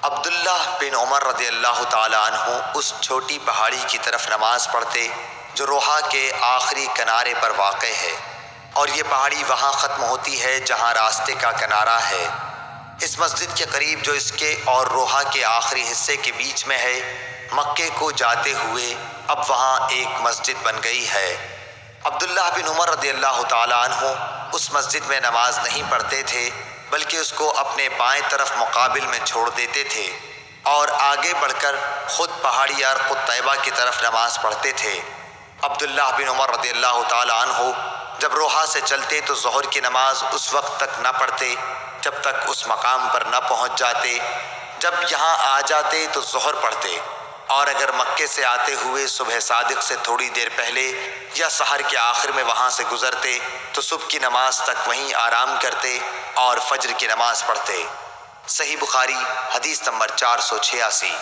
عبداللہ بن عمر رضی اللہ تعالیٰ عنہ اس چھوٹی پہاڑی کی طرف نماز پڑھتے جو روحا کے آخری کنارے پر واقع ہے، اور یہ پہاڑی وہاں ختم ہوتی ہے جہاں راستے کا کنارہ ہے۔ اس مسجد کے قریب جو اس کے اور روحا کے آخری حصے کے بیچ میں ہے، مکے کو جاتے ہوئے اب وہاں ایک مسجد بن گئی ہے۔ عبداللہ بن عمر رضی اللہ تعالیٰ عنہ اس مسجد میں نماز نہیں پڑھتے تھے، بلکہ اس کو اپنے بائیں طرف مقابل میں چھوڑ دیتے تھے اور آگے بڑھ کر خود پہاڑی ارقد طیبہ کی طرف نماز پڑھتے تھے۔ عبداللہ بن عمر رضی اللہ تعالیٰ عنہ جب روحا سے چلتے تو ظہر کی نماز اس وقت تک نہ پڑھتے جب تک اس مقام پر نہ پہنچ جاتے۔ جب یہاں آ جاتے تو ظہر پڑھتے، اور اگر مکے سے آتے ہوئے صبح صادق سے تھوڑی دیر پہلے یا سحر کے آخر میں وہاں سے گزرتے تو صبح کی نماز تک وہیں آرام کرتے اور فجر کی نماز پڑھتے۔ صحیح بخاری حدیث نمبر 486۔